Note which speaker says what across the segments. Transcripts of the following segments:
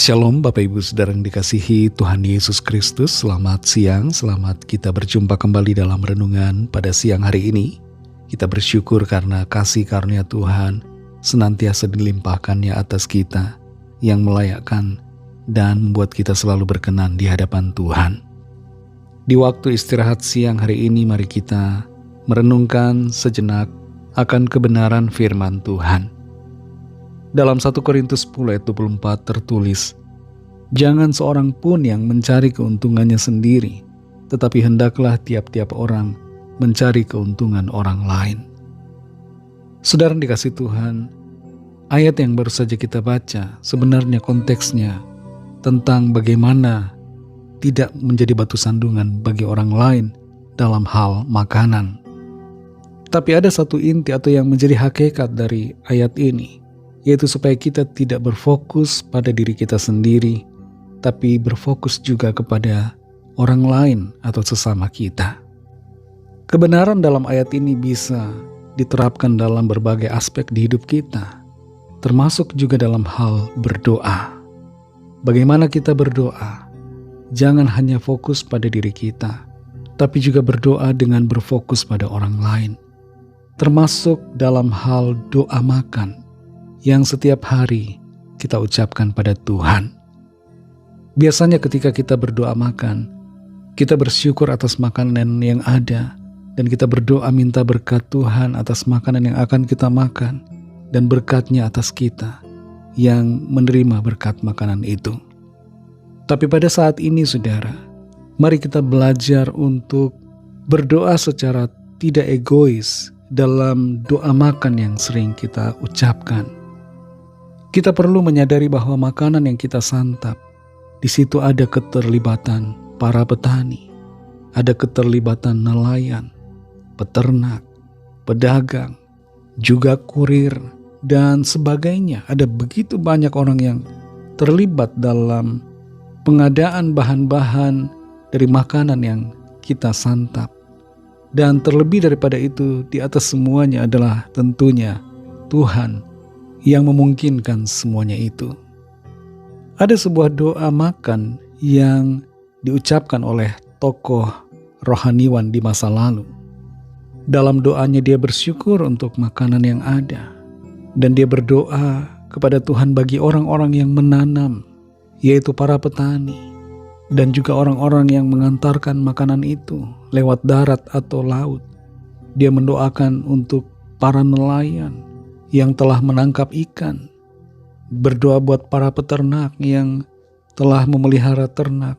Speaker 1: Shalom Bapak Ibu Saudara yang dikasihi Tuhan Yesus Kristus. Selamat siang, selamat kita berjumpa kembali dalam renungan pada siang hari ini. Kita bersyukur karena kasih karunia Tuhan senantiasa dilimpahkannya atas kita, yang melayakkan dan membuat kita selalu berkenan di hadapan Tuhan. Di waktu istirahat siang hari ini, mari kita merenungkan sejenak akan kebenaran firman Tuhan. Dalam 1 Korintus 10 ayat 24 tertulis, "Jangan seorang pun yang mencari keuntungannya sendiri, tetapi hendaklah tiap-tiap orang mencari keuntungan orang lain." Saudara yang dikasihi Tuhan, ayat yang baru saja kita baca sebenarnya konteksnya tentang bagaimana tidak menjadi batu sandungan bagi orang lain dalam hal makanan. Tapi ada satu inti atau yang menjadi hakikat dari ayat ini, yaitu supaya kita tidak berfokus pada diri kita sendiri, tapi berfokus juga kepada orang lain atau sesama kita. Kebenaran dalam ayat ini bisa diterapkan dalam berbagai aspek di hidup kita, termasuk juga dalam hal berdoa. Bagaimana kita berdoa? Jangan hanya fokus pada diri kita, tapi juga berdoa dengan berfokus pada orang lain, termasuk dalam hal doa makan yang setiap hari kita ucapkan pada Tuhan. Biasanya ketika kita berdoa makan, kita bersyukur atas makanan yang ada, dan kita berdoa minta berkat Tuhan atas makanan yang akan kita makan, dan berkatnya atas kita yang menerima berkat makanan itu. Tapi pada saat ini saudara, mari kita belajar untuk berdoa secara tidak egois dalam doa makan yang sering kita ucapkan. Kita perlu menyadari bahwa makanan yang kita santap, di situ ada keterlibatan para petani, ada keterlibatan nelayan, peternak, pedagang, juga kurir, dan sebagainya. Ada begitu banyak orang yang terlibat dalam pengadaan bahan-bahan dari makanan yang kita santap. Dan terlebih daripada itu, di atas semuanya adalah tentunya Tuhan yang memungkinkan semuanya itu. Ada sebuah doa makan yang diucapkan oleh tokoh rohaniwan di masa lalu. Dalam doanya dia bersyukur untuk makanan yang ada, dan dia berdoa kepada Tuhan bagi orang-orang yang menanam, yaitu para petani, dan juga orang-orang yang mengantarkan makanan itu lewat darat atau laut. Dia mendoakan untuk para nelayan yang telah menangkap ikan, berdoa buat para peternak yang telah memelihara ternak,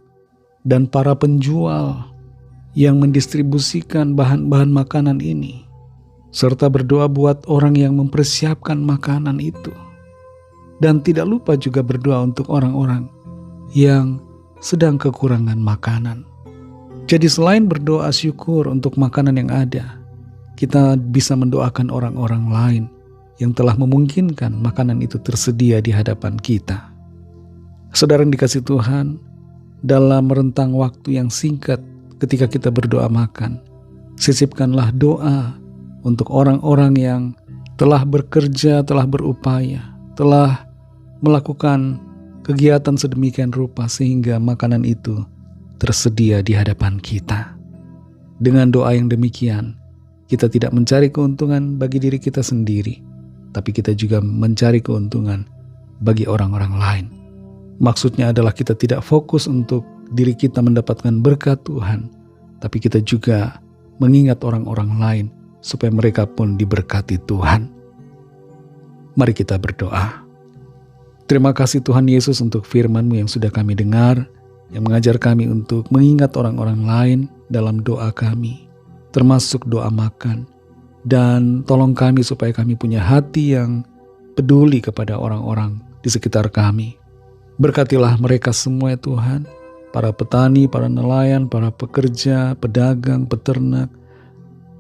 Speaker 1: dan para penjual yang mendistribusikan bahan-bahan makanan ini, serta berdoa buat orang yang mempersiapkan makanan itu. Dan tidak lupa juga berdoa untuk orang-orang yang sedang kekurangan makanan. Jadi selain berdoa syukur untuk makanan yang ada, kita bisa mendoakan orang-orang lain yang telah memungkinkan makanan itu tersedia di hadapan kita. Saudara yang dikasihi Tuhan, dalam rentang waktu yang singkat ketika kita berdoa makan, sisipkanlah doa untuk orang-orang yang telah bekerja, telah berupaya, telah melakukan kegiatan sedemikian rupa sehingga makanan itu tersedia di hadapan kita. Dengan doa yang demikian, kita tidak mencari keuntungan bagi diri kita sendiri, tapi kita juga mencari keuntungan bagi orang-orang lain. Maksudnya adalah kita tidak fokus untuk diri kita mendapatkan berkat Tuhan, tapi kita juga mengingat orang-orang lain supaya mereka pun diberkati Tuhan. Mari kita berdoa. Terima kasih Tuhan Yesus untuk firman-Mu yang sudah kami dengar, yang mengajar kami untuk mengingat orang-orang lain dalam doa kami, termasuk doa makan. Dan tolong kami supaya kami punya hati yang peduli kepada orang-orang di sekitar kami. Berkatilah mereka semua ya Tuhan, para petani, para nelayan, para pekerja, pedagang, peternak,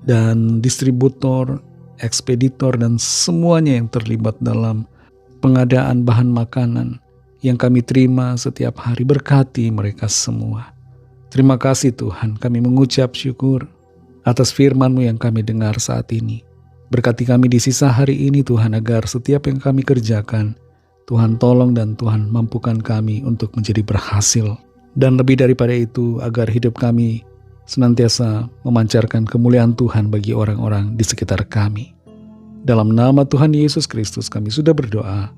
Speaker 1: dan distributor, ekspeditor, dan semuanya yang terlibat dalam pengadaan bahan makanan yang kami terima setiap hari. Berkati mereka semua. Terima kasih Tuhan, kami mengucap syukur atas firman-Mu yang kami dengar saat ini. Berkati kami di sisa hari ini Tuhan, agar setiap yang kami kerjakan Tuhan tolong dan Tuhan mampukan kami untuk menjadi berhasil. Dan lebih daripada itu, agar hidup kami senantiasa memancarkan kemuliaan Tuhan bagi orang-orang di sekitar kami. Dalam nama Tuhan Yesus Kristus kami sudah berdoa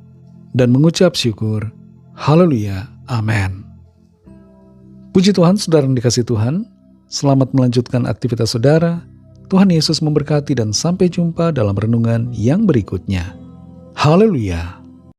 Speaker 1: dan mengucap syukur. Haleluya. Amin. Puji Tuhan, saudara yang dikasihi Tuhan. Selamat melanjutkan aktivitas saudara. Tuhan Yesus memberkati dan sampai jumpa dalam renungan yang berikutnya. Haleluya.